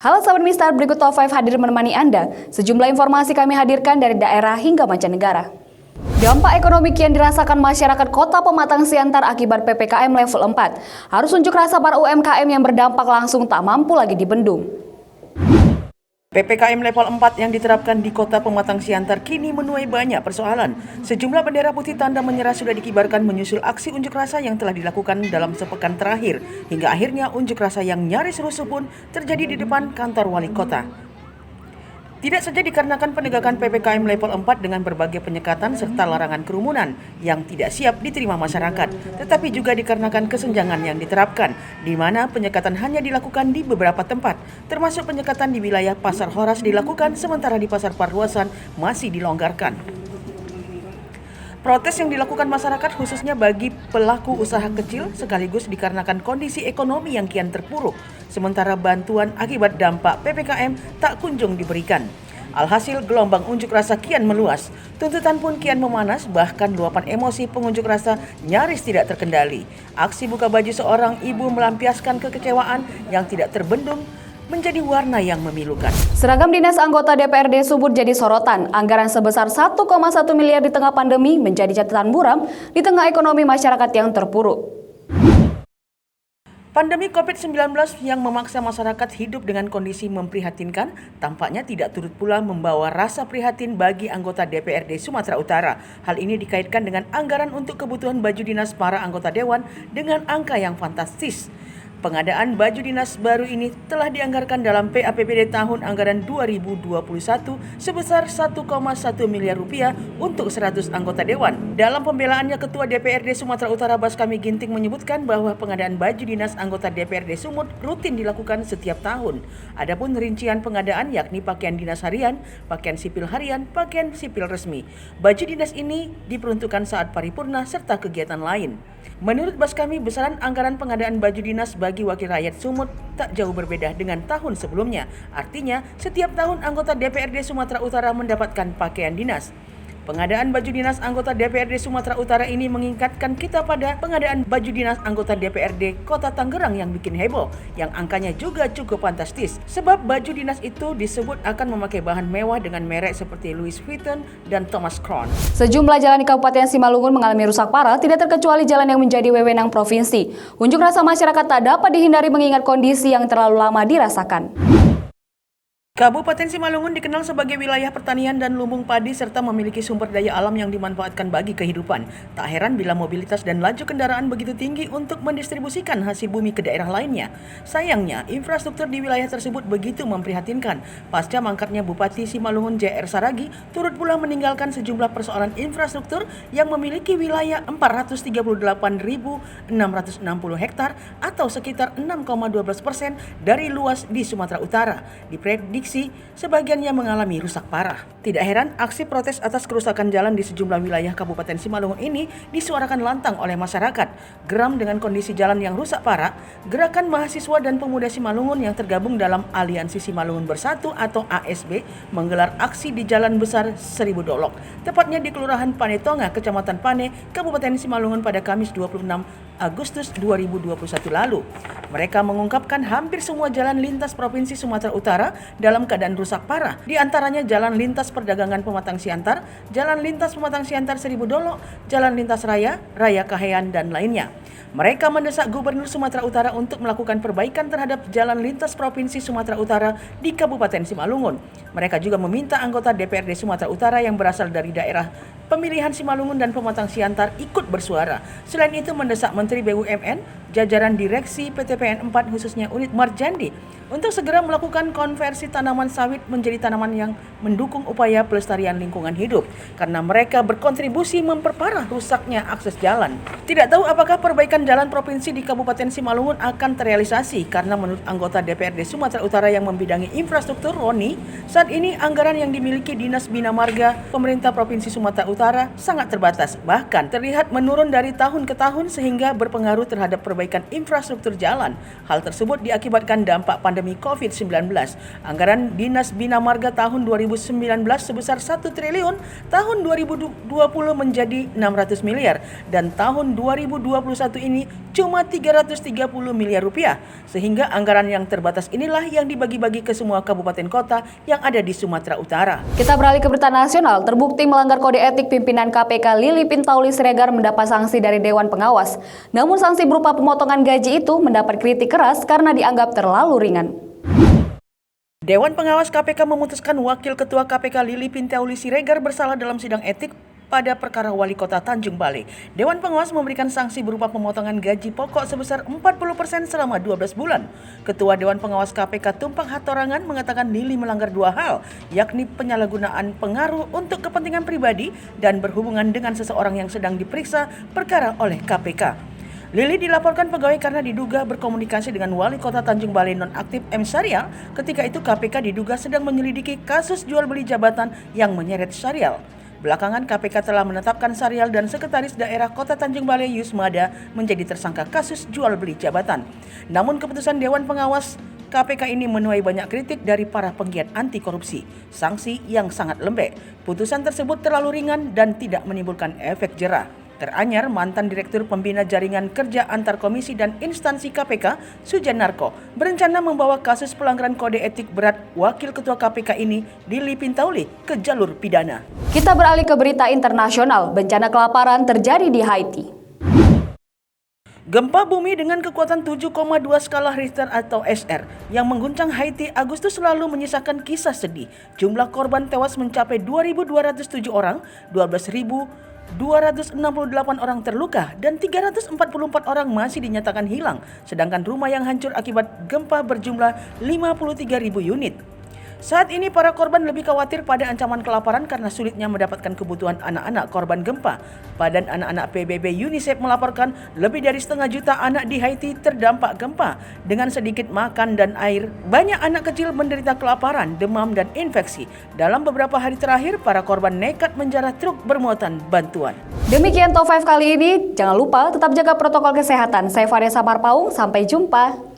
Halo Sahabat Mistar, berikut Top 5 hadir menemani Anda. Sejumlah informasi kami hadirkan dari daerah hingga mancanegara. Dampak ekonomi kian dirasakan masyarakat Kota Pematang Siantar akibat PPKM level 4. Harus unjuk rasa para UMKM yang berdampak langsung tak mampu lagi dibendung. PPKM level 4 yang diterapkan di Kota Pematang Siantar kini menuai banyak persoalan. Sejumlah bendera putih tanda menyerah sudah dikibarkan menyusul aksi unjuk rasa yang telah dilakukan dalam sepekan terakhir. Hingga akhirnya unjuk rasa yang nyaris rusuh pun terjadi di depan kantor wali kota. Tidak saja dikarenakan penegakan PPKM level 4 dengan berbagai penyekatan serta larangan kerumunan yang tidak siap diterima masyarakat, tetapi juga dikarenakan kesenjangan yang diterapkan, di mana penyekatan hanya dilakukan di beberapa tempat, termasuk penyekatan di wilayah Pasar Horas dilakukan, sementara di Pasar Parluasan masih dilonggarkan. Protes yang dilakukan masyarakat khususnya bagi pelaku usaha kecil sekaligus dikarenakan kondisi ekonomi yang kian terpuruk, sementara bantuan akibat dampak PPKM tak kunjung diberikan. Alhasil gelombang unjuk rasa kian meluas, tuntutan pun kian memanas, bahkan luapan emosi pengunjuk rasa nyaris tidak terkendali. Aksi buka baju seorang ibu melampiaskan kekecewaan yang tidak terbendung menjadi warna yang memilukan. Seragam dinas anggota DPRD Sumut jadi sorotan. Anggaran sebesar 1,1 miliar di tengah pandemi menjadi catatan buram di tengah ekonomi masyarakat yang terpuruk. Pandemi COVID-19 yang memaksa masyarakat hidup dengan kondisi memprihatinkan tampaknya tidak turut pula membawa rasa prihatin bagi anggota DPRD Sumatera Utara. Hal ini dikaitkan dengan anggaran untuk kebutuhan baju dinas para anggota dewan dengan angka yang fantastis. Pengadaan baju dinas baru ini telah dianggarkan dalam PAPBD tahun anggaran 2021 sebesar 1,1 miliar rupiah untuk 100 anggota dewan. Dalam pembelaannya, Ketua DPRD Sumatera Utara Baskami Ginting menyebutkan bahwa pengadaan baju dinas anggota DPRD Sumut rutin dilakukan setiap tahun. Adapun rincian pengadaan yakni pakaian dinas harian, pakaian sipil harian, pakaian sipil resmi. Baju dinas ini diperuntukkan saat paripurna serta kegiatan lain. Menurut Baskami, besaran anggaran pengadaan baju dinas bagi wakil rakyat Sumut tak jauh berbeda dengan tahun sebelumnya. Artinya, setiap tahun anggota DPRD Sumatera Utara mendapatkan pakaian dinas. Pengadaan baju dinas anggota DPRD Sumatera Utara ini mengingatkan kita pada pengadaan baju dinas anggota DPRD Kota Tangerang yang bikin heboh, yang angkanya juga cukup fantastis. Sebab baju dinas itu disebut akan memakai bahan mewah dengan merek seperti Louis Vuitton dan Thomas Crown. Sejumlah jalan di Kabupaten Simalungun mengalami rusak parah, tidak terkecuali jalan yang menjadi wewenang provinsi. Unjuk rasa masyarakat tak dapat dihindari mengingat kondisi yang terlalu lama dirasakan. Kabupaten Simalungun dikenal sebagai wilayah pertanian dan lumbung padi serta memiliki sumber daya alam yang dimanfaatkan bagi kehidupan. Tak heran bila mobilitas dan laju kendaraan begitu tinggi untuk mendistribusikan hasil bumi ke daerah lainnya. Sayangnya, infrastruktur di wilayah tersebut begitu memprihatinkan. Pasca mangkatnya Bupati Simalungun J.R. Saragi, turut pula meninggalkan sejumlah persoalan infrastruktur yang memiliki wilayah 438.660 hektar atau sekitar 6,12% dari luas di Sumatera Utara. Diprediksi sebagiannya mengalami rusak parah. Tidak heran aksi protes atas kerusakan jalan di sejumlah wilayah Kabupaten Simalungun ini disuarakan lantang oleh masyarakat. Geram dengan kondisi jalan yang rusak parah, Gerakan Mahasiswa dan Pemuda Simalungun yang tergabung dalam Aliansi Simalungun Bersatu atau ASB menggelar aksi di Jalan Besar Seribu Dolok, tepatnya di Kelurahan Panetonga, Kecamatan Pane, Kabupaten Simalungun pada Kamis 26 Agustus 2021 lalu. Mereka mengungkapkan hampir semua jalan lintas Provinsi Sumatera Utara dalam keadaan rusak parah, di antaranya Jalan Lintas Perdagangan Pematang Siantar, Jalan Lintas Pematang Siantar Seribu Dolok, Jalan Lintas Raya, Raya Kahayan, dan lainnya. Mereka mendesak Gubernur Sumatera Utara untuk melakukan perbaikan terhadap jalan lintas Provinsi Sumatera Utara di Kabupaten Simalungun. Mereka juga meminta anggota DPRD Sumatera Utara yang berasal dari daerah pemilihan Simalungun dan Pematang Siantar ikut bersuara. Selain itu mendesak Menteri BUMN, jajaran Direksi PTPN 4 khususnya unit Marjandi untuk segera melakukan konversi tanaman sawit menjadi tanaman yang mendukung upaya pelestarian lingkungan hidup karena mereka berkontribusi memperparah rusaknya akses jalan. Tidak tahu apakah perbaikan jalan provinsi di Kabupaten Simalungun akan terrealisasi karena menurut anggota DPRD Sumatera Utara yang membidangi infrastruktur Roni, saat Saat ini anggaran yang dimiliki Dinas Bina Marga pemerintah Provinsi Sumatera Utara sangat terbatas, bahkan terlihat menurun dari tahun ke tahun sehingga berpengaruh terhadap perbaikan infrastruktur jalan. Hal tersebut diakibatkan dampak pandemi COVID-19. Anggaran Dinas Bina Marga tahun 2019 sebesar 1 triliun, tahun 2020 menjadi 600 miliar dan tahun 2021 ini cuma 330 miliar rupiah. Sehingga anggaran yang terbatas inilah yang dibagi-bagi ke semua kabupaten kota yang ada di Sumatera Utara. Kita beralih ke berita nasional. Terbukti melanggar kode etik pimpinan KPK Lili Pintauli Siregar mendapat sanksi dari Dewan Pengawas. Namun sanksi berupa pemotongan gaji itu mendapat kritik keras karena dianggap terlalu ringan. Dewan Pengawas KPK memutuskan Wakil Ketua KPK Lili Pintauli Siregar bersalah dalam sidang etik pada perkara Wali Kota Tanjung Balai. Dewan Pengawas memberikan sanksi berupa pemotongan gaji pokok sebesar 40% selama 12 bulan. Ketua Dewan Pengawas KPK Tumpang Hatorangan mengatakan Lili melanggar dua hal, yakni penyalahgunaan pengaruh untuk kepentingan pribadi dan berhubungan dengan seseorang yang sedang diperiksa perkara oleh KPK. Lili dilaporkan pegawai karena diduga berkomunikasi dengan Wali Kota Tanjung Balai nonaktif M. Syarial. Ketika itu KPK diduga sedang menyelidiki kasus jual beli jabatan yang menyeret Syarial. Belakangan KPK telah menetapkan Syarial dan Sekretaris Daerah Kota Tanjung Balai Yusmada menjadi tersangka kasus jual beli jabatan. Namun keputusan Dewan Pengawas KPK ini menuai banyak kritik dari para penggiat anti korupsi. Sanksi yang sangat lembek. Putusan tersebut terlalu ringan dan tidak menimbulkan efek jera. Teranyar, mantan Direktur Pembina Jaringan Kerja Antar Komisi dan Instansi KPK, Sujanarko, berencana membawa kasus pelanggaran kode etik berat Wakil Ketua KPK ini, Lili Pintauli, ke jalur pidana. Kita beralih ke berita internasional. Bencana kelaparan terjadi di Haiti. Gempa bumi dengan kekuatan 7,2 skala Richter atau SR yang mengguncang Haiti Agustus lalu menyisakan kisah sedih. Jumlah korban tewas mencapai 2.207 orang, 12.268 orang terluka, dan 344 orang masih dinyatakan hilang. Sedangkan rumah yang hancur akibat gempa berjumlah 53.000 unit. Saat ini para korban lebih khawatir pada ancaman kelaparan karena sulitnya mendapatkan kebutuhan anak-anak korban gempa. Badan Anak-anak PBB UNICEF melaporkan lebih dari 500.000 anak di Haiti terdampak gempa. Dengan sedikit makan dan air, banyak anak kecil menderita kelaparan, demam, dan infeksi. Dalam beberapa hari terakhir, para korban nekat menjarah truk bermuatan bantuan. Demikian Top 5 kali ini. Jangan lupa tetap jaga protokol kesehatan. Saya Faria Samarpaung, sampai jumpa.